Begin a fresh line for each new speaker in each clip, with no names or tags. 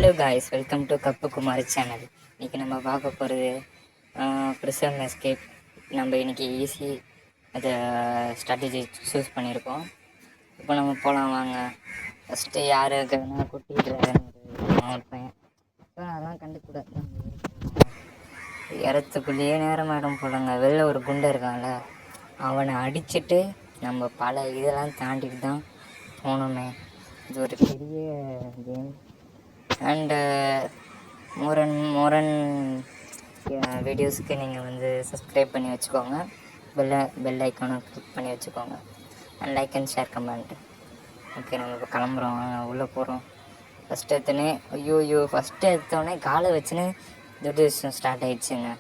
Hello guys, welcome to cup Kumar channel. இன்றைக்கி நம்ம பார்க்க போகிறது ப்ரிசன் எஸ்கேப். நம்ம இன்றைக்கி ஈஸி அதை ஸ்ட்ராட்டஜி சூஸ் பண்ணியிருக்கோம். இப்போ நம்ம போகலாம் வாங்க. ஃபஸ்ட்டு யார் வேணால் கொட்டிடுறேன் இருப்பேன். ஸோ அதெல்லாம் கண்டுக்கூடாது. இடத்துக்குள்ளேயே நேரமாயிடும் போலங்க. வெளில ஒரு குண்டை இருக்கான்ல, அவனை அடிச்சுட்டு நம்ம பல இதெல்லாம் தாண்டிட்டு தான் போகணுமே. இது ஒரு பெரிய கேம். அண்டு மோரன் வீடியோஸ்க்கு நீங்கள் வந்து சப்ஸ்கிரைப் பண்ணி வச்சுக்கோங்க. பெல் ஐக்கானை கிளிக் பண்ணி வச்சுக்கோங்க. And like and share comment. Okay, நம்ம இப்போ கிளம்புறோம், உள்ளே போகிறோம். ஃபஸ்ட்டு எடுத்தோடனே காலை வச்சுன்னு துர்தர்ஷன் ஸ்டார்ட் ஆகிடுச்சுங்க.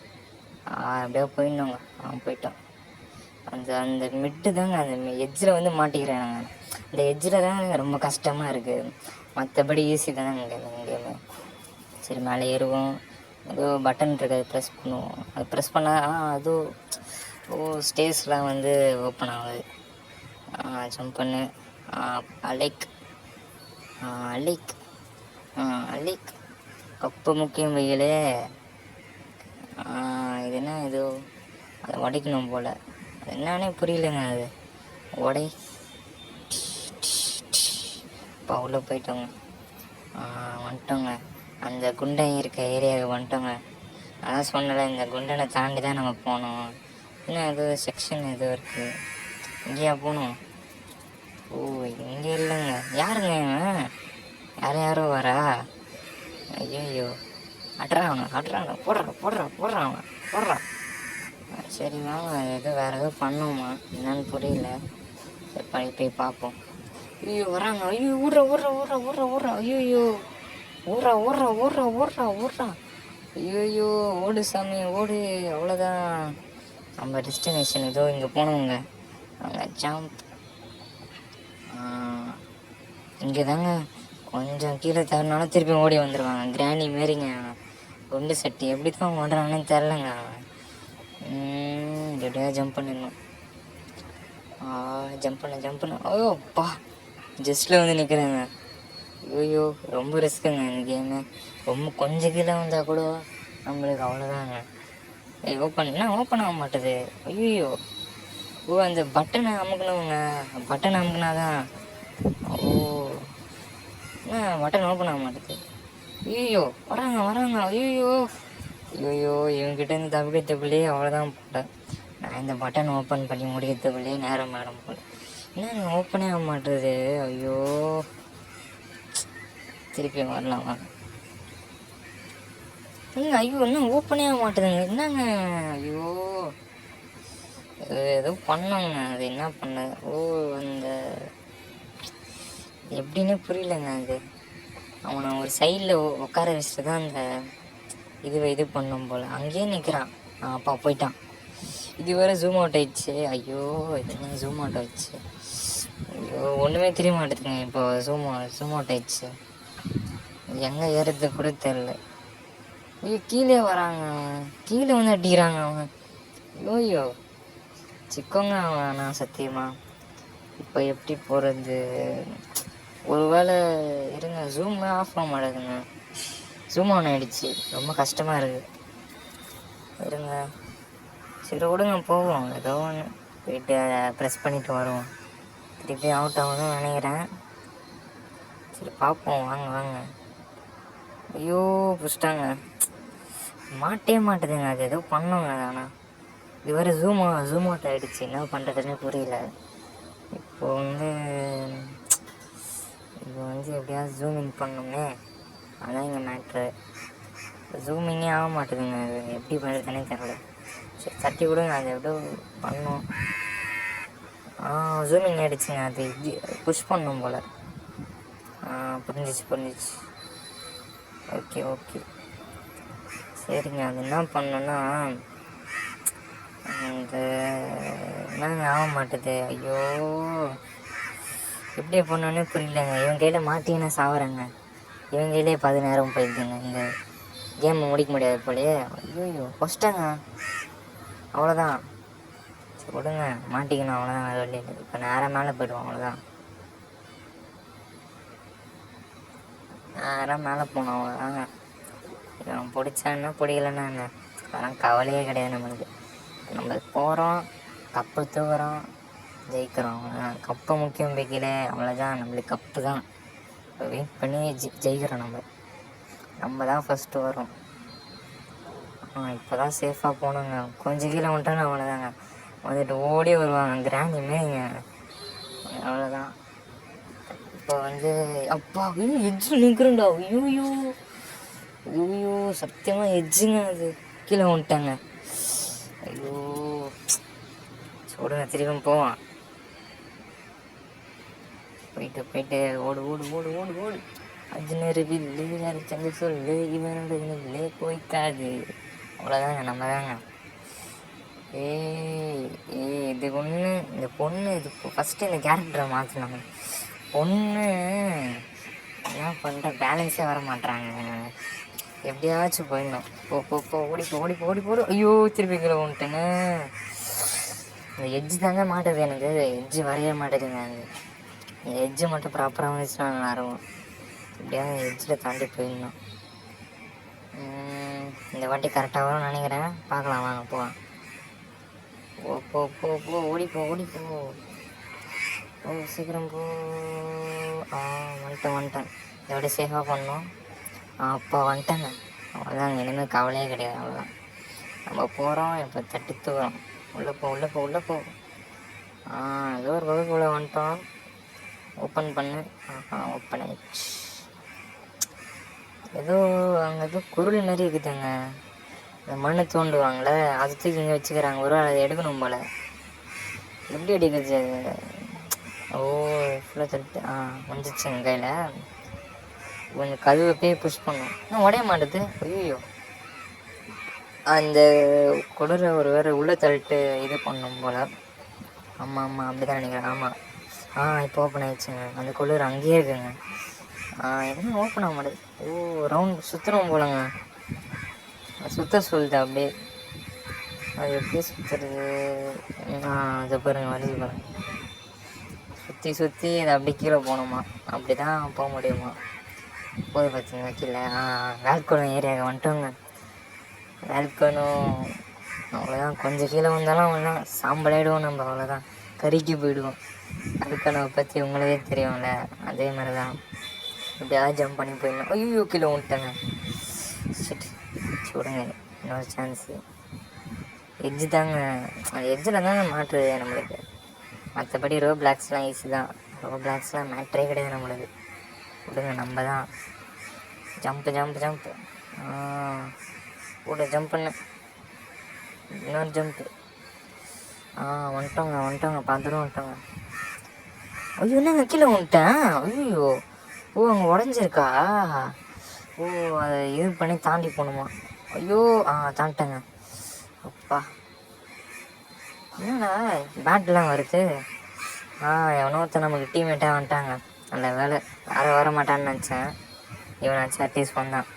அப்படியே போயிடணுங்க. போயிட்டோம். அந்த மிட்டு தாங்க, அந்த எட்ஜில் வந்து மாட்டிக்கிறேன் நாங்கள். இந்த எட்ஜில் தான் ரொம்ப கஷ்டமாக இருக்குது. மற்றபடி ஈஸி தானே கேமு. சரி, மேலே ஏறுவோம். ஏதோ பட்டன் இருக்குது, அது ப்ரெஸ் பண்ணுவோம். அது ப்ரெஸ் பண்ணால் அதுவும் ஸ்டேஜ்லாம் வந்து ஓப்பன் ஆகுது. ஜம்ப் பண்ணு. அலைக் கப்பு முக்கியம் வெயிலே. இது என்ன, இது அதை உடைக்கணும் போல். அது என்னன்னே புரியலைங்க. அது உடை. இப்போ உள்ளே போயிட்டோங்க. வந்துட்டோங்க. அந்த குண்டை இருக்க ஏரியாவுக்கு வந்துட்டோங்க. அதான் சொன்னல, இந்த குண்டனை தாண்டி தான் நம்ம போகணும். இன்னும் ஏதோ செக்ஷன் ஏதோ இருக்குது. இங்கேயா போகணும்? ஓ, இங்கே இல்லைங்க. யாருங்க இவன்? யாரும் வரா? ஐயோ, அட்றான். போடுறான். சரி வாங்க, ஏதோ வேறு ஏதோ பண்ணோமா என்னன்னு புரியல. சரி, போய் பார்ப்போம். ஐயோ வராங்க. ஐயோ ஊடுறா. ஐயோ ஊடுறா. ஐயோ ஓடு சாமி ஓடு. அவ்வளோதான், நம்ம டெஸ்டினேஷன். ஏதோ இங்கே போனவங்க அங்கே ஜம்ப். இங்கே தாங்க. கொஞ்சம் கீழே தரனாலும் திருப்பி ஓடி வந்துடுவாங்க. கிராணி மாரிங்க. குண்டு சட்டி எப்படி தான் ஓடுறாங்கன்னு தெரிலங்க. எப்படியா ஜம்ப் பண்ணிடணும். ஜம்ப் பண்ண. ஐயோ அப்பா, ஜஸ்ட்டில் வந்து நிற்கிறேங்க. ஐயோ ரொம்ப ரிஸ்க்குங்க இந்த கேமு. ரொம்ப கொஞ்சம் கீழே வந்தால் கூட நம்மளுக்கு அவ்வளோதாங்க. ஓப்பன் ஆக மாட்டுது. ஐயோ அந்த பட்டனை அமுக்கணுங்க. பட்டன் அமுக்குனாதான். பட்டன் ஓப்பன் ஆக மாட்டுது. ஐயோ வராங்க. ஐயோ இவங்ககிட்ட தப்பிக்கிறதுக்குள்ளேயே அவ்வளோதான் போட்டேன். நான் இந்த பட்டன் ஓப்பன் பண்ணி முடிக்கிறதுக்குள்ளேயே நேரம் மேடம் போல. என்ன ஓப்பனே ஆக மாட்டுது. ஐயோ, திருப்பி வரலாம் வாங்க. ஐயோ இன்னும் ஓப்பனே ஆக மாட்டுதுங்க. என்னங்க? ஐயோ ஏதோ பண்ணோங்க. அது என்ன பண்ண? அந்த எப்படின்னு புரியலங்க. அது அவனை ஒரு சைடில் உட்கார வச்சுட்டு தான் அந்த இது பண்ணும் போல். அங்கேயே நிற்கிறான். அப்பா போயிட்டான். இது வேறு ஜூம் அவுட் ஆயிடுச்சு. ஐயோ இதெல்லாம் ஜூம் அவுட் ஆயிடுச்சு. ஐயோ ஒன்றுமே தெரிய மாட்டேதுங்க. இப்போ ஜூம் அவுட் ஆயிடுச்சு. எங்கே ஏறது கூட தெரில. ஐயோ கீழே வராங்க. கீழே வந்து அடிக்கிறாங்க அவங்க. ஐயோ சிக்கோங்க அவன். நான் சத்தியமா இப்போ எப்படி போகிறது? ஒரு வேளை இருங்க, ஜூம்லாம் ஆஃப் ஆக மாட்டேதுங்க. ஜூம் ஆன் ஆகிடுச்சு. ரொம்ப கஷ்டமாக இருக்குது. இருங்க, சரி விடுங்க போவோம். ஏதோ ஒன்று போயிட்டு ப்ரெஸ் பண்ணிவிட்டு வருவோம். திருப்பி அவுட் ஆகணும்னு நினைக்கிறேன். சரி பார்ப்போம். வாங்க. ஐயோ புஷ்டாங்க. மாட்டே மாட்டுதுங்க. அது ஏதோ பண்ணோங்க. ஆனால் இது வேறு ஜூம் அவுட் ஆகிடுச்சு. என்ன பண்ணுறதுன்னு புரியல. இப்போ எப்படியாவது ஜூமிங் பண்ணணுமே. அதான் இங்கே மேட்ரு. ஜூமிங்கே ஆக மாட்டுதுங்க. அது எப்படி பண்ணுறதுனே தெரியல. சரி தட்டி விடுங்க. அது எப்படியோ பண்ணோம். ஜூமிங் ஆகிடுச்சுங்க. அது இப்படி புஷ் பண்ணணும் போல். புரிஞ்சிச்சு. ஓகே சரிங்க. அது என்ன பண்ணோன்னா, அந்த என்னங்க ஆக மாட்டுது. ஐயோ எப்படி பண்ணோன்னே புரியலங்க. இவன் கையில் மாட்டினா சாவுறேங்க. இவன் கையிலே 10 நேரம் போயிடுதுங்க. இந்த கேமை முடிக்க முடியாது போலையே. ஐயோ ஃபஸ்ட்டாங்க. அவ்வளோதான். சரி விடுங்க, மாட்டிக்கணும். அவ்வளோதான், வேறு வழி இல்லை. இப்போ நேரம் மேலே போய்டுவோம். அவ்வளோதான். நேராக மேலே போனோம் அவ்வளோதாங்க. இவன் பிடிச்சான்னா பிடிக்கலன்னா என்ன, அதெல்லாம் கவலையே கிடையாது நம்மளுக்கு. நம்ம போகிறோம், கப்பு தூக்குறோம், ஜெயிக்கிறோம். கப்பை முக்கியம் வைக்கல, அவ்வளோதான். நம்மளுக்கு கப்பு தான். இப்போ வெயிட் பண்ணி ஜெயிக்கிறோம். நம்ம தான் ஃபஸ்ட்டு வரோம். இப்போ தான் சேஃபாக போனோங்க. கொஞ்சம் கீழே வந்துட்டோன்னா அவ்வளோதாங்க. வந்துட்டு ஓடி வருவாங்க கிராண்டி மாரிங்க. அவ்வளோதான். இப்போ அப்பா எஜ்ஜு நிற்கிறோண்டா. ஐயோ சத்தியமாக எஜ்ஜுங்க. அது கீழே வந்துட்டாங்க. ஐயோ சொல்லுங்க. திரும்பி போவான். போயிட்டு ஓடு. அஜ்னர் வில்லு அரைச்சங்க சொல்லு, இவனோட வில்லே போய்க்காது. அவ்வளோதாங்க. நம்ம தாங்க. இது ஒன்று. இந்த பொண்ணு இது ஃபஸ்ட்டு இந்த கேரக்டரை மாற்றினாங்க. பொண்ணு என்ன பண்ணுற, பேலன்ஸே வர மாட்டாங்க. எப்படியாச்சும் போயிடணும். ஓடி. ஐயோ திருப்பி கீழே வந்துட்டேங்க. இந்த எட்ஜு தாங்க மாட்டுது எனக்கு. எட்ஜு வரைய மாட்டேதுங்க. அந்த எட்ஜு மட்டும் ப்ராப்பராக வந்துச்சுன்னா நல்லாயிருக்கும். எப்படியாவது எட்ஜில் தாண்டி போயிடணும். இந்த வாட்டி கரெக்டாக வரும்னு நினைக்கிறேன். பார்க்கலாம் வாங்க போகலாம். போ ஓடிப்போ சீக்கிரம் போ. வந்துட்டேன். இதோட சேஃபாக பண்ணோம். அப்போ வந்துட்டேங்க. அவ்வளோதாங்க. இனிமேல் கவலையே கிடையாது. அவ்வளோதான். நம்ம போகிறோம். இப்போ தட்டி தூக்குறோம். உள்ளே போ. ஏதோ ஒரு வகுப்புக்குள்ளே வந்துட்டோம். ஓப்பன் பண்ணு. ஓப்பன் ஆயிடுச்சு. ஏதோ அங்கே ஏதோ குருள் மாதிரி இருக்குதுங்க. இந்த மண்ணை தோண்டுவாங்களே, அது தூக்கி இங்கே வச்சுக்கிறாங்க. ஒரு அதை எடுக்கணும் போல். எப்படி அடிக்கிறது? ஃபுல்லாக தட்டு. வந்துச்சுங்க கையில். கொஞ்சம் கதவை போய் புஷ் பண்ணும். உடைய மாட்டுது. ஐயோ அந்த குளிர ஒரு வேறு உள்ளே தள்ளிட்டு இது பண்ணும் போல். ஆமாம் அப்படி தான் நினைக்கிறேன். ஆமாம் இப்போ ஓப்பன் ஆகிடுச்சுங்க. அந்த குளிர் அங்கேயே இருக்குங்க. என்ன ஓப்பன் ஆக மாட்டேது. ரவுண்ட் சுற்றுறோம் போலங்க. சுத்த சொல்லுது அப்படியே. அது எப்படி சுற்றுறது? அதை பாருங்க, வருது பாருங்க. சுற்றி அதை அப்படியே கீழே போகணுமா? அப்படி தான் போக முடியுமா? போய் பார்த்தீங்க கீழே. வேல்கோனோ ஏரியாவுக்கு வந்துட்டோங்க. வேல்கோனோ அவ்வளோதான். கொஞ்சம் கீழே வந்தாலும் அவ்வளோதான். சாம்பலாயிடுவோம் நம்ம. அவ்வளோதான். கறிக்கு போயிடுவோம். வேல்கோனோவை பற்றி உங்களுக்கே தெரியும்ல. அதே மாதிரி தான். எப்படியாவது ஜம்ப் பண்ணி போயிடணும். ஐயோ கீழே வந்துட்டேங்க. விடுங்க, இன்னொரு சான்ஸு. எட்ஜு தாங்க. அந்த எட்ஜில் தாங்க மாட்டுது நம்மளுக்கு. மற்றபடி ரோ பிளாக்ஸ்லாம் ஈஸி தான். ரோ பிளாக்ஸ்லாம் மேட்ரே கிடையாது நம்மளுக்கு. விடுங்க, நம்ம தான். ஜம்ப்பு கூட ஜம்ப் பண்ண. இன்னொரு ஜம்ப்பு. வந்துட்டோங்க. பார்த்துட்டு வந்துட்டோங்க. ஐயோ என்னங்க கீழே வந்துட்டேன். ஐயோ அங்கே உடஞ்சிருக்கா? அதை இது பண்ணி தாண்டி போகணுமா? ஐயோ தாண்டிட்டேங்க. அப்பா என்னடா பேட்லாம் வருது. எவனோ ஒருத்தர் நமக்கு டீம்மேட்டாக வந்துட்டாங்க. நல்ல வேலை. வர மாட்டான்னு நினச்சேன். இவனாச்சும் அட்லீஸ்ட் வந்தான்.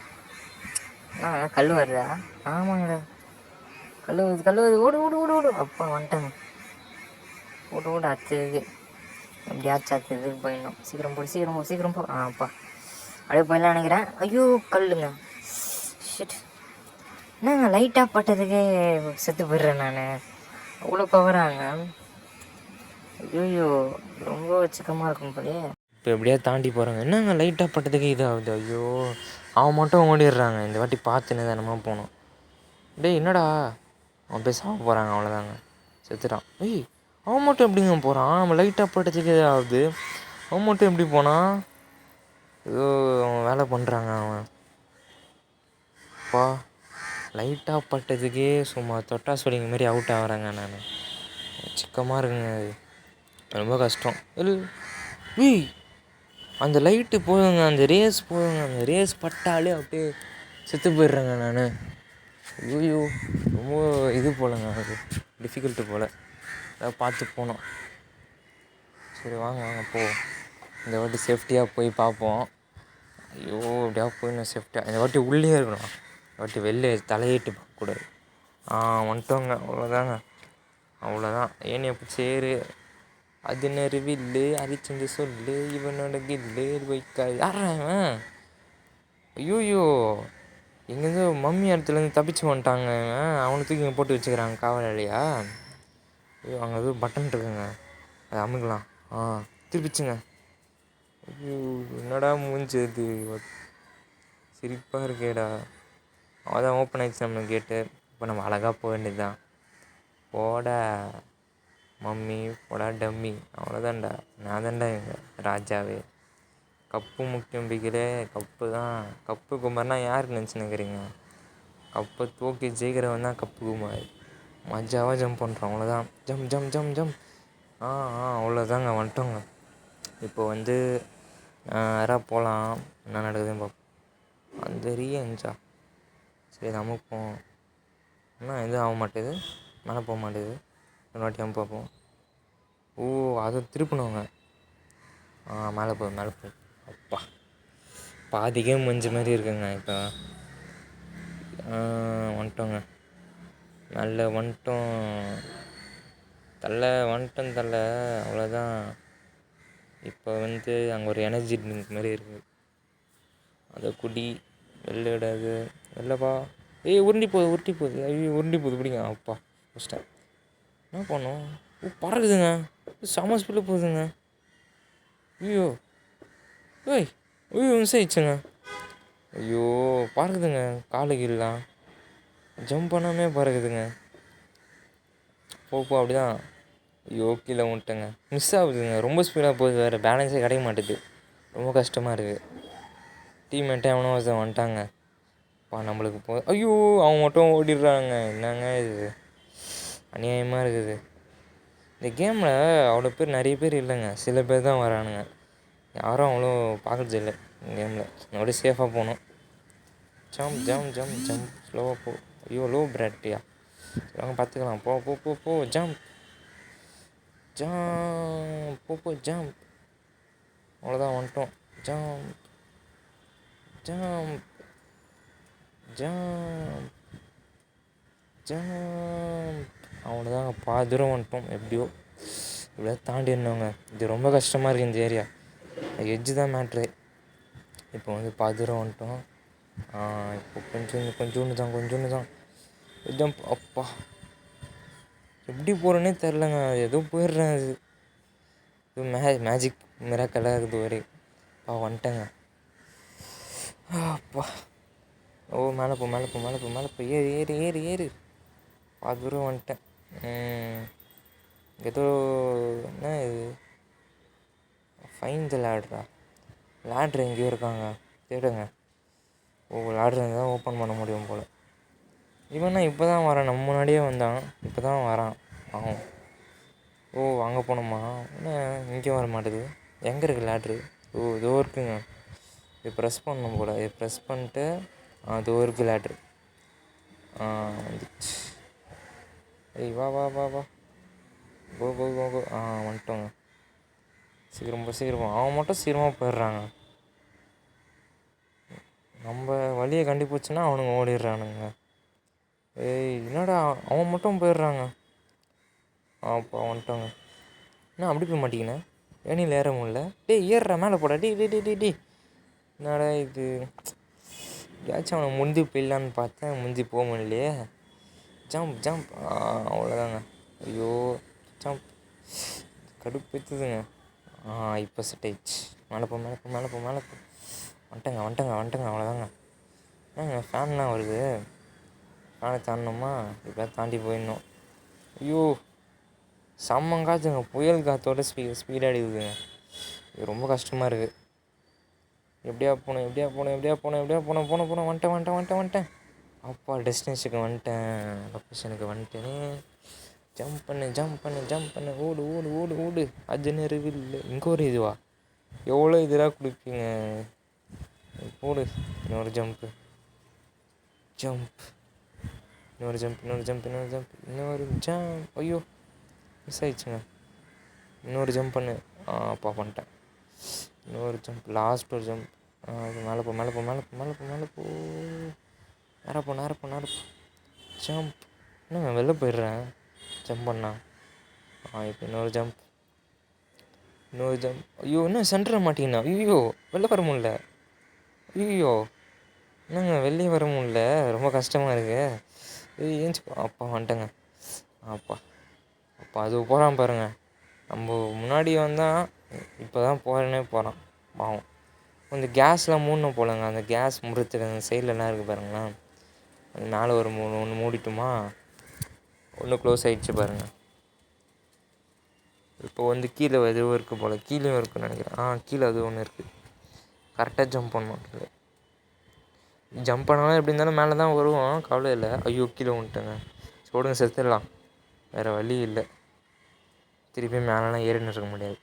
கல் வருதா? ஆமாங்க, கல் வருது. ஓடு. அப்பா வந்துட்டாங்க. ஓடு அத்துது. எப்படியாச்சும் அத்துதுக்கு போயிடணும். சீக்கிரம் போ. அப்பா அப்படியே போயிடலாம் நினைக்கிறேன். ஐயோ கல்லுங்க. ஷிட். என்னங்க லைட்டாக பட்டதுக்கே செத்து போயிடுறேன் நான். அவ்வளோ பவராங்க. ஐயோ ரொம்ப சிக்கமாக இருக்கும் போலயே. இப்போ எப்படியா தாண்டி போகிறாங்க. என்னங்க லைட்டாக பட்டதுக்கே இதாகுது. ஐயோ அவன் மட்டும் ஓடிடுறாங்க. இந்த வாட்டி பார்த்து நிதானமாக போகணும். என்னடா அவன் போய் சாப்பிட போகிறாங்க. அவ்வளோதாங்க. செத்துட்டான். அவன் மட்டும் எப்படிங்க போகிறான்? அவன் லைட்டாக பட்டதுக்கே இதாகுது. அவன் மட்டும் எப்படி போனான்? ஏதோ அவன் வேலை பண்ணுறாங்க. அவன் லைட்டாக பட்டதுக்கே சும்மா தொட்டா சொல்லிங்க மாரி அவுட் ஆகிறாங்க. நான் சிக்கமாக இருக்குங்க. அது ரொம்ப கஷ்டம். அந்த லைட்டு போதுங்க, அந்த ரேஸ் போதுங்க. அந்த ரேஸ் பட்டாலே அப்படியே செத்து போயிடுறேங்க நான். ஐயோ ரொம்ப இது போலங்க. அது டிஃபிகல்ட்டு போல். அதாவது பார்த்து போனோம். சரி வாங்க போ. இந்த வாட்டி சேஃப்டியாக போய் பார்ப்போம். ஐயோ எப்படியா போயிடணும் சேஃப்டியாக. இந்த வாட்டி உள்ளே இருக்கணும். இந்த வாட்டி வெளில தலையிட்டு பார்க்கக்கூடாது. வந்துட்டோங்க. அவ்வளோதான். ஏன் எப்படி சேரு அது வில்லு அரிச்சந்து சொல்லு, இவனோட கில்லு வைக்காது. யாரா இவன்?
ஐயோயோ! இங்கேருந்து மம்மி இடத்துலேருந்து தப்பிச்சு வந்துட்டாங்க. அவனை தூக்கி இங்கே போட்டு வச்சுக்கிறாங்க காவலாளியா. ஐயோ அங்கே எதுவும் பட்டன் இருக்குங்க, அதை அமுக்கலாம். திருப்பிச்சுங்க. ஐயோ என்னடா மூஞ்சி இது, சிரிப்பாக இருக்கேடா. அதான் ஓப்பன் ஆகிடுச்சு நம்மளுக்கு கேட்டு. இப்போ நம்ம அழகாக போக வேண்டியது தான். போடா மம்மி, போடா டம்மி, அவ்வளோதான்டா. நான் தான்டா எங்க ராஜாவே. கப்பு முக்கியம் பிகிலே, கப்பு தான். கப்பு குமார்னா யாருக்கு நினச்சினுக்கிறீங்க? கப்பை தூக்கி ஜெயிக்கிறவன் தான் கப்பு குமார். மஜாவாக ஜம்ப் பண்ணுறோம், அவ்வளோதான். ஜம் ஜம் ஜம் ஜம். அவ்வளோதாங்க, வந்துட்டோங்க. இப்போ வந்து யாராக போகலாம், என்ன நடக்குதுன்னு பார்ப்போம். அந்த ரீஎன்ஜா சரி அமுப்போம். என்ன எதுவும் ஆக மாட்டேது, மேலே போக மாட்டேது. ஒரு வாட்டி அமுப்பு பார்ப்போம். அதை திருப்பணுங்க. மேலே போ மேலே போ. அப்பா பாதி கேம் முடிஞ்ச மாதிரி இருக்குங்க. இப்போ வந்துட்டோங்க, நல்ல வந்துட்டோம். வந்துட்டோம் அவ்வளோதான். இப்போ வந்து அங்கே ஒரு எனர்ஜி ட்ரிங்க் மாதிரி இருக்குது, அதை குடி. வெளில விடாது, வெளிலப்பா. உருண்டி போகுது. ஐயோ உருண்டி போகுது, பிடிங்க. அப்பா ஃபஸ்ட்டேன் என்ன பண்ணோம். பறக்குதுங்க, செம ஸ்பீடில் போகுதுங்க. ஐயோ மிஸ் ஆயிடுச்சுங்க. ஐயோ பறக்குதுங்க, காலு கீழலாம் ஜம்ப் பண்ணாமே பறக்குதுங்க. போ அப்படி தான். ஐயோ கீழே விட்டேங்க, மிஸ் ஆகுதுங்க. ரொம்ப ஸ்பீடாக போகுது வேறு, பேலன்ஸே கிடைக்க மாட்டேது. ரொம்ப கஷ்டமாக இருக்குது. டீம்மேட்டே எவனோ வந்துட்டாங்க. நம்மளுக்கு ஐயோ அவன் மட்டும் ஓடிடுறாங்க. என்னங்க இது, அநியாயமாக இருக்குது. இந்த கேமில் அவ்வளோ பேர், நிறைய பேர் இல்லைங்க, சில பேர் தான் வரானுங்க. யாரும் அவ்வளோ பார்க்குறது இல்லை இந்த கேமில். அப்படியே சேஃபாக போகணும். ஜம்ப் ஜம்ப் ஜம்ப் ஜம்ப், ஸ்லோவாக போ. ஐயோ லோ பிராட்டியா, வாங்க பார்த்துக்கலாம். போ ஜம்ப் ஜம்ப், போ ஜம்ப். அவ்வளோதான், வந்துட்டோம். Jump jump jump jump. அவ்வளோதாங்க, பாதி தூரம் வந்துட்டோம். எப்படியோ இப்படியா தாண்டிடணுங்க. இது ரொம்ப கஷ்டமாக இருக்குது இந்த ஏரியா. எட்ஜு தான் மேட்ரு. இப்போ வந்து பாதி தூரம் வந்துட்டோம். இப்போ கொஞ்சோண்டு தான் ஜம்ப். அப்பா எப்படி போகிறேன்னே தெரிலங்க, ஏதோ போயிடுறேன். அது மேஜிக் மிராக்கலாக இருக்குது ஒரே. வந்துட்டேங்க. அப்பா மேலே போ. ஏறு. பாதி தூரம் வந்துட்டேன். ஏதோ என்ன இது, ஃபைன் த லேட்ரு எங்கேயோ இருக்காங்க, தேடுங்க. லேட்ரு இருந்தால் தான் ஓப்பன் பண்ண முடியும் போல். இவனா இப்போ தான் வரான், நம்ம முன்னாடியே வந்தான், இப்போ தான் வரான் அவன். அங்கே போனோமா, என்ன இங்கே வர மாட்டேது. எங்கே இருக்குது லேட்ரு? இதோ இருக்குங்க. இது ப்ரெஸ் பண்ணணும் போல். இது ப்ரெஸ் பண்ணிட்டு இதோ இருக்குது லேட்ரு. வந்துச்சு. வா கோ வந்துட்டோங்க. சீக்கிரம். அவன் மட்டும் சீக்கிரமாக போயிடுறாங்க. நம்ம வழியை கண்டுபிடிச்சுன்னா அவனுங்க ஓடிடுறானுங்க. என்னடா அவன் மட்டும் போயிடுறாங்க. அப்போ வந்துட்டோங்க. என்ன அப்படி போய் மாட்டிக்கினேன், ஏனியில் ஏற முடியல. ஏறுறா, மேலே போடா. டே என்னடா இது, ஏதாச்சும் அவனை முந்தி போயிடலான்னு பார்த்தேன், முந்தி போக முடியலையே. ஜம்ப் அவ்வளோதாங்க. ஐயோ ஜம்ப், கடுப்பேற்றுதுங்க. இப்போ செட் ஆயிடுச்சு. மேலே போ. வந்துட்டேங்க. அவ்வளோதாங்க. ஃபேன்லாம் வருது, ஃபேனை தாண்டணுமா? இப்போ தாண்டி போயிடணும். ஐயோ செம்ம காற்றுங்க, புயல் காற்றோட ஸ்பீடாக அடிக்குதுங்க. இது ரொம்ப கஷ்டமாக இருக்குது. எப்படியா போனேன். வந்துட்டேன். அப்பா டெஸ்டினேஷனுக்கு வந்துட்டேன், லொக்கேஷனுக்கு வந்துட்டேனே. ஜம்ப் பண்ணு. ஓடு. அதுன்னு இல்லை, இங்கே ஒரு இதுவா? எவ்வளோ இதெல்லாம் கொடுப்பீங்க. போடு. இன்னொரு ஜம்ப். இன்னொரு ஜம்ப். ஐயோ மிஸ் ஆயிடுச்சுங்க. இன்னொரு ஜம்ப் பண்ணு. அப்பா பண்ணிட்டேன். இன்னொரு ஜம்ப், லாஸ்ட் ஒரு ஜம்ப். மேலே போ. நேராக போ. ஜம்ப். என்னங்க வெளில போயிடுறேன் ஜம்ப் பண்ணா. இப்போ இன்னொரு ஜம்ப். ஐயோ இன்னும் சென்டரில் மாட்டிங்கண்ணா. ஐயோ வெளில வர முடியல. ஐயோ என்னங்க வெளியே வர முடியல, ரொம்ப கஷ்டமாக இருக்கு. ஏஞ்சி அப்பா வந்துட்டேங்க. அப்பா அப்பா அது போகிறான் பாருங்க. நம்ம முன்னாடி வந்தால் இப்போ தான் போகிறேன்னே போகிறான் பாவம். கொஞ்சம் கேஸ்லாம் மூடணும் போலங்க. அந்த கேஸ் முறுத்துக்கு அந்த சைட்லலாம் இருக்குது பாருங்களேன். அது மேலே ஒரு ஒன்று மூடிட்டுமா, ஒன்று க்ளோஸ் ஆகிடுச்சு பாருங்கள். இப்போ வந்து கீழே எதுவும் இருக்குது போல், கீழேயும் இருக்குன்னு நினைக்கிறேன். கீழே அது ஒன்று இருக்குது. கரெக்டாக ஜம்ப் பண்ணணும். ஜம்ப் பண்ணாலும் எப்படி இருந்தாலும் மேலே தான் வருவோம், கவலை இல்லை. ஐயோ கீழே வந்துட்டேங்க. சொல்லுங்க, செத்துடலாம், வேறு வழி இல்லை. திருப்பி மேலெலாம் ஏறின்னு இருக்க முடியாது.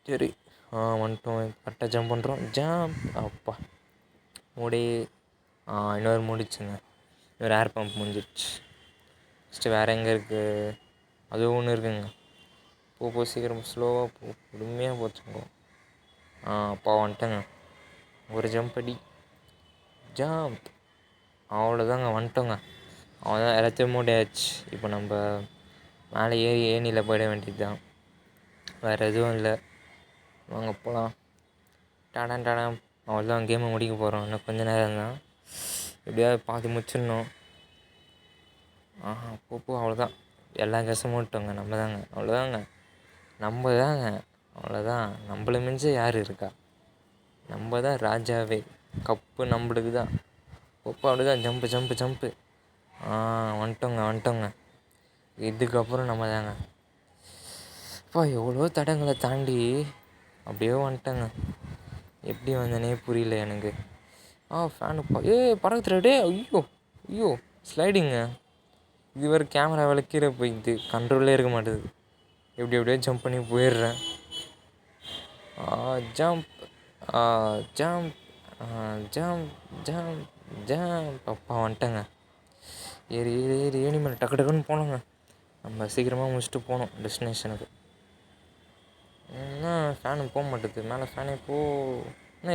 சரி வந்துட்டோம். கரெக்டாக ஜம்ப் பண்ணுறோம். ஜம்ப். அப்பா மூடி. இன்னொரு மூடிச்சுங்க. இன்னொரு ஏர் பம்ப் முடிஞ்சிடுச்சு. ஃபஸ்ட்டு வேறு எங்கே இருக்குது? அதுவும் ஒன்று இருக்குங்க. போ சீக்கிரம், ஸ்லோவாக போ, பொறுமையாக போச்சுங்க. அப்பா வந்துட்டேங்க. ஒரு ஜம்ப் அடி, ஜம்ப். அவ்வளோதாங்க, வந்துட்டோங்க. அவ்வளோதான், எல்லாத்தையும் மூடியாச்சு. இப்போ நம்ம மேலே ஏணியில் போயிட வேண்டியது தான், வேறு எதுவும் இல்லை. வாங்க போகலாம். டாடான். அவ்வளோதான், கேமை முடிக்க போகிறோம். இன்னும் கொஞ்சம் நேரம் தான், எப்படியாவது பாதி முடிச்சிடணும். போ அவ்வளோதான், எல்லா கேஸும் மூட்டோங்க. நம்ம தாங்க, அவ்வளோதாங்க, அவ்வளோதான். நம்மளை மிஞ்ச யார் இருக்கா? நம்ம தான் ராஜாவே. கப்பு நம்மளுக்கு தான். அப்படிதான். ஜம்ப்பு. வந்துட்டோங்க. இதுக்கப்புறம் நம்ம தாங்க. எவ்வளோ தடங்களை தாண்டி அப்படியே வந்துட்டேங்க. எப்படி வந்தேனே புரியல எனக்கு. ஃபேனுப்பா பறக்குதுடே. ஐயோ ஸ்லைடிங்க. இது வேறு கேமரா வேலை கீழே போயிடுது, கண்ட்ரோலே இருக்க மாட்டேது. எப்படியோ ஜம்ப் பண்ணி போயிடுறேன். ஜம்ப். அப்பா வந்துட்டேங்க. ஏறி ஏணி மேலே டக்குன்னு போனோங்க. நம்ம சீக்கிரமாக முடிச்சுட்டு போகணும் டெஸ்டினேஷனுக்கு. ஃபேனு போக மாட்டேது மேலே. ஃபேனே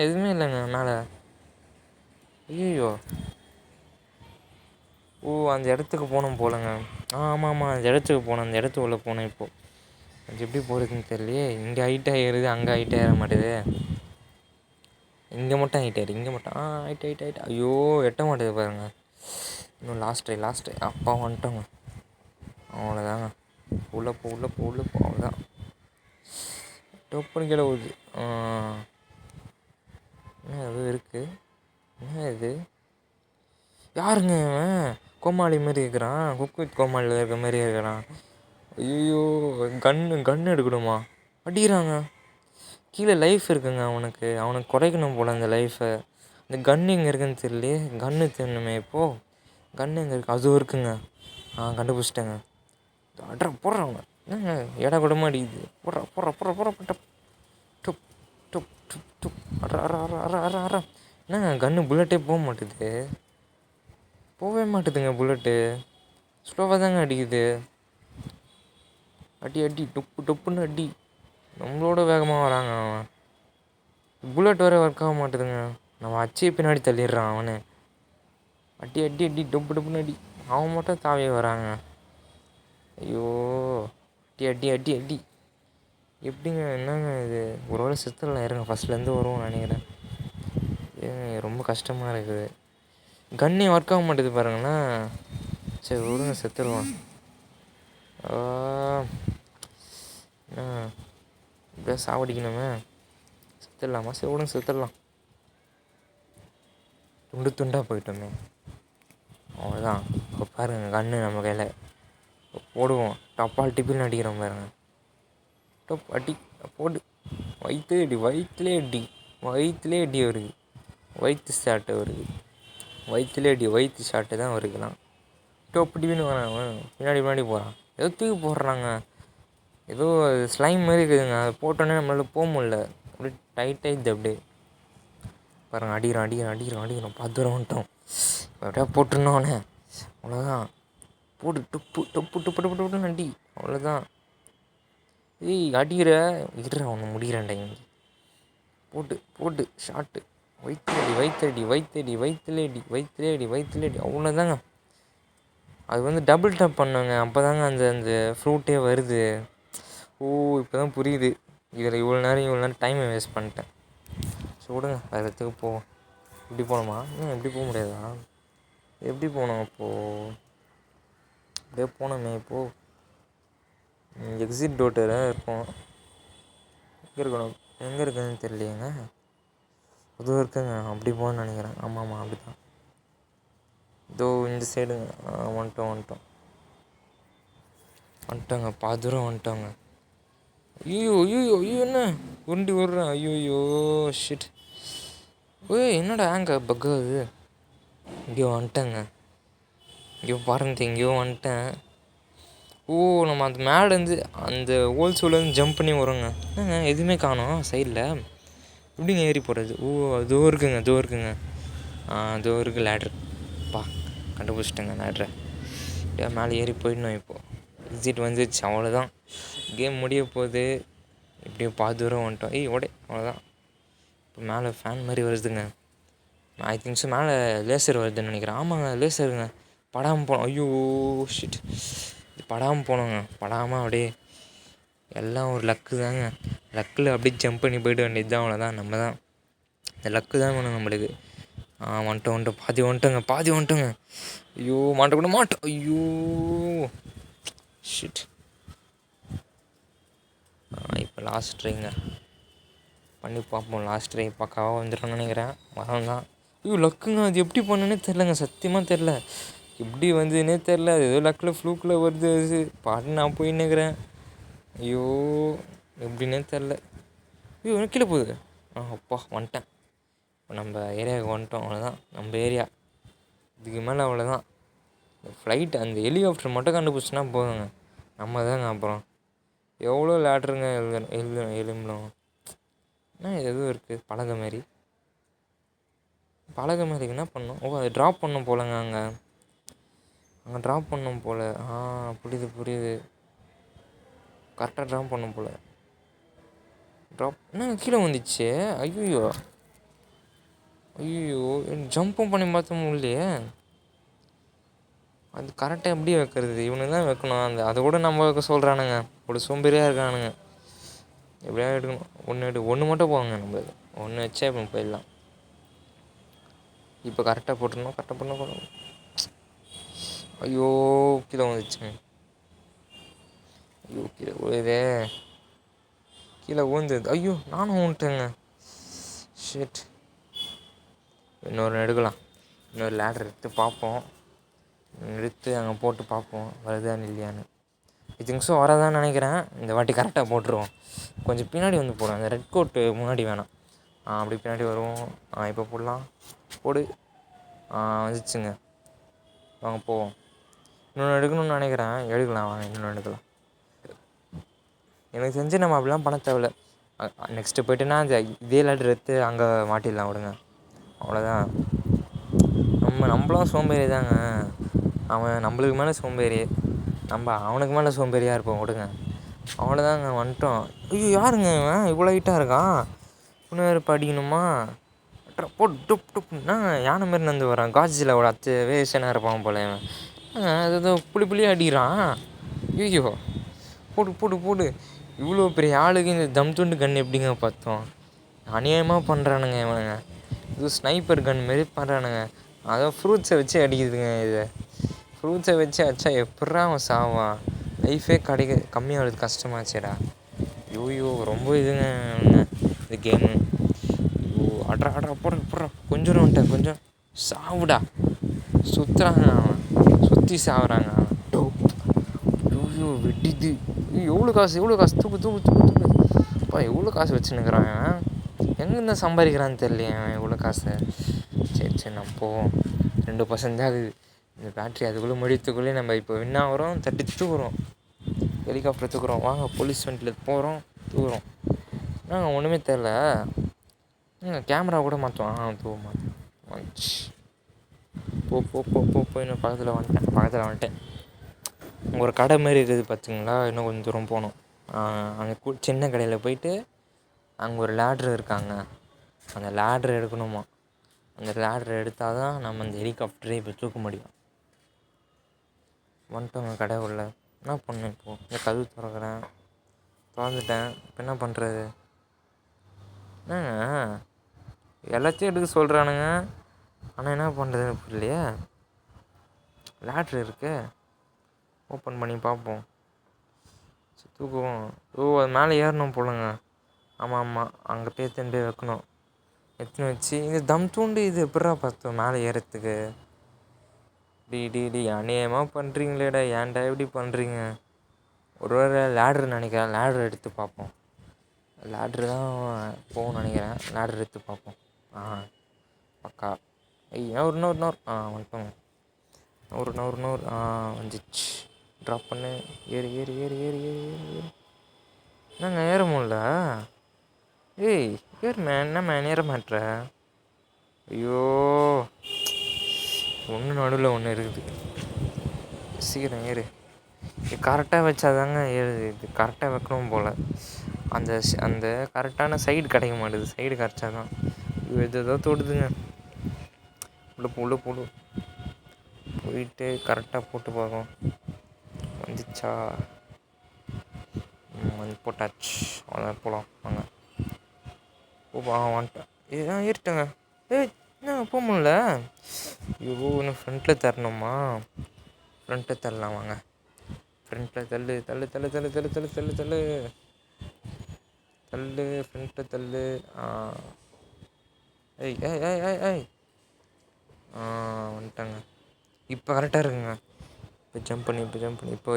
எதுவுமே இல்லைங்க மேலே. ஐயோ அந்த இடத்துக்கு போகணும் போலங்க. ஆமாம், அந்த இடத்துக்கு போனேன். அந்த இடத்துக்குள்ளே போனேன். இப்போது அது எப்படி போகிறதுன்னு தெரியலையே. இங்கே ஹைட்டாக ஏறுது, அங்கே ஹைட்டாக ஏற மாட்டேது. இங்கே மட்டும் ஹைட் இங்கே மட்டும் ஹைட். ஐயோ எட்ட மாட்டேது பாருங்க. இன்னும் லாஸ்ட்டு. அப்பா வந்துட்டோங்க. அவ்வளோதாங்க. உள்ளே போ. அவ்வளோதான். டொப்புன்னு கீழே போகுது. என்ன அது இருக்குது? என்ன இது? யாருங்க இவன்? கோமாளி மாரி இருக்கிறான். குக் வித் கோமாளியில் இருக்கிற மாதிரி இருக்கிறான். ஐயோ கன்று எடுக்கணுமா? அடிக்கிறாங்க. கீழே லைஃப் இருக்குங்க அவனுக்கு குறைக்கணும் போல் அந்த லைஃப்பை. இந்த கன்று எங்கே இருக்குன்னு தெரியலையே. கன்று தெரியணுமே இப்போது. கன்று எங்கே இருக்குது? அதுவும் இருக்குங்க. கண்டுபிடிச்சிட்டேங்க. போடுறவங்க என்னங்க எடா கூடமா அடிக்குது. போடுற டுப் டுப் டுப் டுப். அற. என்னங்க கன்று புல்லட்டே போக மாட்டுது. போகவே மாட்டுதுங்க புல்லட்டு. ஸ்லோவாக தாங்க அடிக்குது. அடி டொப்புன்னு அடி. நம்மளோட வேகமாக வராங்க அவன். புல்லட் வேறு ஒர்க் ஆக மாட்டுதுங்க. நம்ம அச்சே பின்னாடி தள்ளிடுறான் அவனு. அடி டொப்புன்னு அடி. அவன் மட்டும் தாவே வராங்க. ஐயோ அடி. எப்படிங்க? என்னங்க இது? ஒரு வேளை சித்தரில் இருங்க, ஃபஸ்ட்லேருந்து வருவோம்னு நினைக்கிறேன். ரொம்ப கஷ்டமாக இருக்குது. கன்னே ஒர்க் ஆக மாட்டேது பாருங்களேன். சரி விடுங்க, செத்துருவான். இப்படியா சாவடிக்கணுமே. செத்துடலாமா? சரி விடுங்க, செத்துடலாம். துண்டாக போயிட்டோமே. அவ்வளோதான். இப்போ பாருங்கள், கன்று நம்ம கையில் போடுவோம். டப்பால் டிப்பின்னு அடிக்கிறோம் பாருங்க. டப் அடி போடு. வயிற்றுலே அடி வருது. வயிற்று ஷாட்டு வருது. வயிற்று ஷாட்டு தான் வருதுலாம். டொப்பின்னு வரான். பின்னாடி போகிறான். ஏதோ தூக்கி போடுறாங்க. ஏதோ ஸ்லைம் மாதிரி இருக்குதுங்க. அது போட்டோன்னே நம்மளால் போக முடியல. அப்படியே டைட்டாகிடுது அப்படியே. பாருங்கள், அடிக்கிறான். பார்த்து தூரம் வந்துட்டோம். அப்படியே போட்டுருந்தோம் அவனை. அவ்வளோதான். போடு. டொப்புன்னு அடி. அவ்வளோதான். அடிக்கிற இருற அவனை முடிகிறேன்டா இங்கே. போட்டு ஷாட்டு. வயிற்றுலே அடி. அவ்வளோதாங்க. அது வந்து டபுள் டேப் பண்ணுங்க, அப்போ தாங்க அந்த ஃப்ரூட்டே வருது. இப்போ தான் புரியுது. இவ்வளோ நேரம் டைமை வேஸ்ட் பண்ணிட்டேன். ஸோ விடுங்க, வேறு இடத்துக்கு போவோம். இப்படி போகணுமா? இப்படி போக முடியாதா? எப்படி போகணும் அப்போது? அப்படியே போனோமே இப்போது எக்ஸிட் டோர் இருக்கும். எங்கே இருக்கணும்? எங்கே இருக்குதுன்னு தெரியலையேங்க. அதுவும் இருக்குங்க. அப்படி போகணுன்னு நினைக்கிறேன். ஆமாம் அப்படி தான். இதோ இந்த சைடுங்க. வந்துட்டோங்க. பாதி தூரம் வந்துட்டோங்க. ஐயோ என்ன உருண்டி விட்றேன். ஐயோ ஷிட். என்னடா ஆங்க பக்கு அது. இங்கேயோ வந்துட்டேங்க. இங்கேயோ பாருங்க, எங்கேயோ வந்துட்டேன். நம்ம அந்த மேலேருந்து அந்த ஹோல்ஸுலேருந்து ஜம்ப் பண்ணி வரோங்க. என்னங்க எதுவுமே காணோம் சைடில். எப்படிங்க ஏறி போடுறது? அதோ இருக்குங்க. அதோ இருக்குது லேட்ரு. கண்டுபிடிச்சிட்டேங்க லேட்ரை. எப்படியா மேலே ஏறி போயிடணும் இப்போது. எக்ஸிட் வந்துச்சு, அவ்வளோதான். கேம் முடிய போகுது. இப்படியோ பாதி தூரம் வந்துட்டோம். அவ்வளோதான். இப்போ மேலே ஃபேன் மாதிரி வருதுங்க. ஐ திங்க்ஸ் மேலே லேசர் வருதுன்னு நினைக்கிறேன். ஆமாங்க, லேசருங்க. படாமல் போனோம். ஐயோ ஷிட். படாமல் போனோங்க. படாமல் அப்படியே எல்லாம் ஒரு லக்கு தாங்க. லக்கில் அப்படியே ஜம்ப் பண்ணி போய்ட்டு வேண்டியது தான். அவ்வளோதான். நம்ம தான் இந்த லக்கு தான் வேணும் நம்மளுக்கு. வந்துட்டோம். பாதி வந்துட்டோங்க. ஐயோ மாட்டோம். ஐயோ ஷிட். இப்போ லாஸ்ட் ட்ரைங்க பண்ணி பார்ப்போம். லாஸ்ட் ட்ரை பக்காவாக வந்துடும்னு நினைக்கிறேன். வரோம் தான். லக்குங்க. அது எப்படி பண்ணனே தெரிலங்க. சத்தியமாக தெரில. எப்படி வந்ததுன்னே தெரில. அது ஏதோ லக்கில் ஃப்ளூக்கில் வருது. அது பாட்டு நான் போயின்னுக்கிறேன். ஐயோ எப்படின்னே தெரில. எனக்கு கீழே போகுது. அப்பா வந்துட்டேன். இப்போ நம்ம ஏரியாவுக்கு வந்துட்டோம். அவ்வளோதான் நம்ம ஏரியா. இதுக்கு மேலே அவ்வளோதான். ஃப்ளைட் அந்த ஹெலிகாப்டர் மட்டும் கண்டுபிடிச்சினா போதுங்க. நம்ம தாங்க அப்புறம். எவ்வளோ லேட்ருங்க எலும்பும். எதுவும் இருக்குது பலகை மாதிரி என்ன பண்ணணும்? அது ட்ராப் பண்ணணும் போலங்க. அங்கே ட்ராப் பண்ணணும் போல். புரியுது. கரெக்டாக ட்ராப் பண்ணணும் போல். என்ன கீழே வந்துச்சு? ஐயோ ஜம்பும் பண்ணி பார்த்தோம் இல்லையே. அது கரெக்டாக எப்படி வைக்கிறது? இவனு தான் வைக்கணும். அதை கூட நம்ம வைக்க சொல்கிறானுங்க. ஒரு சோம்பேறியாக இருக்கானுங்க. எப்படியா எடுக்கணும். ஒன்று மட்டும் போவாங்க. நம்ம ஒன்று வச்சா இப்போ போயிடலாம். இப்போ கரெக்டாக போட்டுருணும். ஐயோ கீழே வந்துச்சுங்க. கீழே விழுதே. கீழே விழுந்தது. ஐயோ நானும் விழுந்துட்டேங்க. ஷிட். இன்னொரு எடுக்கலாம். இன்னொரு லேடர் எடுத்து பார்ப்போம். அங்கே போட்டு பார்ப்போம் வருதான்னு இல்லையான்னு. திங்ஸும் வரதான்னு நினைக்கிறேன். இந்த வாட்டி கரெக்டாக போட்டுருவோம். கொஞ்சம் பின்னாடி வந்து போடுவோம். அந்த ரெட் கோட்டு முன்னாடி வேணாம். அப்படி பின்னாடி வருவோம். இப்போ போடலாம். போடு. வந்துச்சுங்க. வாங்க போவோம். இன்னொன்று எடுக்கணும்னு நினைக்கிறேன். எடுக்கலாம். வாங்க இன்னொன்று எடுக்கலாம். எனக்கு தெரிஞ்சு நம்ம அப்படிலாம் பண்ண தேவையில்ல. நெக்ஸ்ட்டு போய்ட்டுன்னா அந்த இதே லேட்டர் எடுத்து அங்கே மாட்டிடலாம். விடுங்க. அவ்வளோதான். நம்மளும் சோம்பேறி தாங்க. அவன் நம்மளுக்கு மேலே சோம்பேறி. நம்ம அவனுக்கு மேலே சோம்பேறியாக இருப்போம். விடுங்க. அவ்வளோதாங்க. வந்துட்டோம். யாருங்க இவன் இவ்வளோ ஹைட்டாக இருக்கான்? இன்னும் வேறு படிக்கணுமா? போட்டு டுப்னா யானை மாரி நடந்து வரான். காஜில் அத்து வேஷனாக இருப்பான் போல இவன். அது ஏதோ புளியாக அடிக்கிறான். ஐயோ போடு. இவ்வளோ பெரிய ஆளுக்கு இந்த தம் துண்டு கன் எப்படிங்க பார்த்தோம்? அநியாயமாக பண்ணுறானுங்க இவனுங்க. இது ஸ்னைப்பர் கன் மாரி பண்ணுறானுங்க. அதான் ஃப்ரூட்ஸை வச்சு அடிக்குதுங்க. இது ஃப்ரூட்ஸை வச்சு அடிச்சா எப்பட்றா அவன் சாவான்? லைஃபே கம்மியாகிறது கஷ்டமாச்சேடா. ரொம்ப இதுங்க இந்த கேமு. அட்ரா போடுற கொஞ்சம் வந்துட்டேன். கொஞ்சம் சாவுடா. சுற்றுறாங்க அவன். சுற்றி சாவுறாங்க அவன். வெட்டிது. எவ்வளோ காசு தூக்கு. எவ்வளோ காசு வச்சுன்னுக்குறான் அவன். எங்கேருந்து சம்பாதிக்கிறான்னு தெரியலையே அவன் எவ்வளோ காசு. சரி நம்ம போவோம். 2% தான் ஆகுது இந்த பேட்ரி. அதுக்குள்ளே முடித்துக்குள்ளே நம்ம இப்போ என்ன வரோம்? தூக்குறோம். ஹெலிகாப்டர் தூக்குறோம். வாங்க போலீஸ் வண்டியில் போகிறோம். தூக்குறோம். ஒன்றுமே தெரில. கேமரா கூட மாற்றுவோம். வந்துச்சு. போ இன்னும் பக்கத்தில் வந்துட்டேன். ஒரு கடை மாரி இருக்குது பார்த்தீங்களா? இன்னும் கொஞ்சம் தூரம் போகணும். அங்கே சின்ன கடையில் போயிட்டு அங்கே ஒரு லேட்ரு இருக்காங்க. அந்த லேட்ரு எடுக்கணுமா? அந்த லேட்ரு எடுத்தால் தான் நம்ம அந்த ஹெலிகாப்டரே இப்போ தூக்க முடியும். வந்துட்டோங்க கடை உள்ள. என்ன பண்ணேன் இப்போது? இந்த கதவு திறந்துட்டேன். இப்போ என்ன பண்ணுறது? என்னங்க எல்லாத்தையும் எடுக்க சொல்கிறானுங்க. ஆனால் என்ன பண்ணுறதுன்னு புரியலையே. லேட்ரு இருக்கு, ஓப்பன் பண்ணி பார்ப்போம். தூக்குவோம். அது மேலே ஏறணும் போலங்க. ஆமாம் ஆமாம், அங்கே போய் எடுத்துன்னு போய் வைக்கணும். எடுத்துன்னு வச்சு இது தம் தூண்டு இது எப்பட்றா பார்த்தோம் மேலே ஏறத்துக்கு. டி அநியாயமாக பண்ணுறீங்களேடா, ஏன்டா எப்படி பண்ணுறீங்க? ஒரு வேளை லேட்ரு நினைக்கிறேன், லேட்ரு எடுத்து பார்ப்போம். லேட்ரு தான் போகும்னு நினைக்கிறேன். லேட்ரு எடுத்து பார்ப்போம். பக்கா. இன்னொரு வந்துட்டோங்க. நூறு வந்துச்சு. ட்ராப் பண்ணு. ஏறு ஏறு ஏறு ஏறு ஏறு ஏறு ஏறு. என்னங்க ஏற முடியல? ஏய் ஏறு மேன், என்ன மேன் ஏற மாட்ற? ஐயோ, ஒன்று நடுவில் ஒன்று இருக்குது. சீக்கிரம் ஏறு. இது கரெக்டாக வச்சாதாங்க ஏறுது. இது கரெக்டாக வைக்கணும் போல். அந்த அந்த கரெக்டான சைடு கிடைக்க மாட்டேது. சைடு கிடச்சாதான். ஏதோ தொடுதுங்க. உள்ளே போடு. போயிட்டு கரெக்டாக போட்டு பார்க்கும். வந்துச்சா? வந்து போட்டாச்சு. அதான் போகலாம் வாங்க. வந்துட்டேன். இதுதான் ஏறிட்டேங்க. என்ன போக முடியல? ஐயோ, இன்னும் ஃப்ரண்ட்டில் தரணுமா? ஃப்ரண்ட்டில் தரலாம் வாங்க. ஃப்ரண்ட்டில் தள்ளு தள்ளு தள்ளு தள்ளு தள்ளு தள்ளு தள்ளு தள்ளு தள்ளு ஃப்ரண்ட்டில் தள்ளு. ஏய் ஏய் ஏய் ஏய் ஏய் வந்துட்டாங்க. இப்போ கரெக்டாக இருக்குங்க. இப்போ ஜம்ப் பண்ணி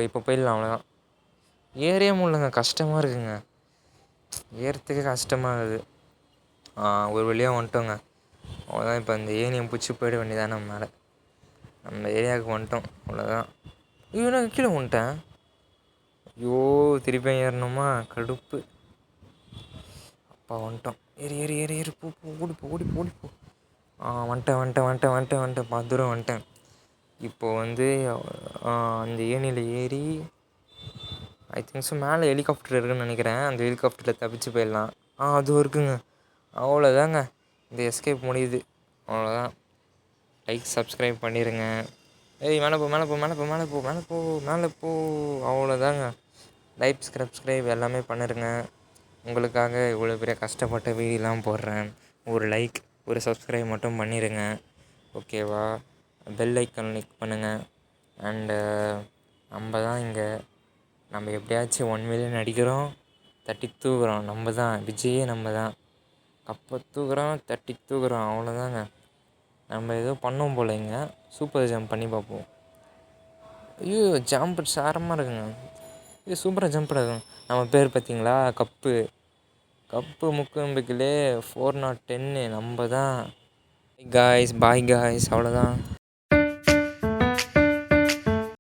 இப்போ போயிடலாம். அவ்வளோதான். ஏறே முடியலங்க, கஷ்டமாக இருக்குங்க. ஏறத்துக்கு கஷ்டமாகுது. ஒரு வழியாக வந்துட்டோங்க. அவ்வளோதான். இப்போ அந்த ஏனியை பிடிச்சி போயிட வேண்டியதான் நம்ம மேலே. நம்ம ஏரியாவுக்கு வந்துட்டோம். அவ்வளோதான். ஐயோ, நான் கீழே வந்துட்டேன். ஐயோ, திருப்பியும் ஏறணுமா? கடுப்பு. அப்பா வந்துட்டோம். ஏறி ஏறி ஏறி ஏறி போ ஓடிப்போ. வந்துட்டேன். தூரம் வந்துட்டேன். இப்போது வந்து அந்த ஏணியில் ஏறி ஐ திங்க்ஸ் மேலே ஹெலிகாப்டர் இருக்குதுன்னு நினைக்கிறேன். அந்த ஹெலிகாப்டரில் தப்பிச்சு போயிடலாம். அதுவும் இருக்குங்க. அவ்வளோதாங்க, இந்த எஸ்கேப் முடியுது. அவ்வளோதான். லைக் சப்ஸ்கிரைப் பண்ணிடுங்க. ஏய் மேலே போ. அவ்வளோதாங்க. லைக் சப்ஸ்கிரைப் எல்லாமே பண்ணிடுங்க. உங்களுக்காக இவ்வளோ பெரிய கஷ்டப்பட்ட வீடியோலாம் போடுறேன். ஒரு லைக் ஒரு சப்ஸ்கிரைப் மட்டும் பண்ணிடுங்க, ஓகேவா? பெல் ஐக்கான் கிளிக் பண்ணுங்கள். அண்டு நம்ம தான் இங்கே. நம்ம எப்படியாச்சும் 1 மில்லியன் அடிக்கிறோம், தட்டி தூக்குறோம். நம்ம தான் விஜயே. நம்ம தான் கப்பை தூக்குறோம், தட்டி தூக்குறோம். அவ்வளோதாங்க. நம்ம ஏதோ பண்ணோம் போல். இங்கே சூப்பர் ஜம்ப் பண்ணி பார்ப்போம். ஐயோ, ஜம்ப் சாரமாக இருக்குங்க. இது சூப்பராக ஜம்ப் ஆகும். நம்ம பேர் பார்த்தீங்களா? கப்பு முக்கம்பிக்கிலே 410. நம்ம தான். பாய் காய்ஸ், அவ்வளோதான்.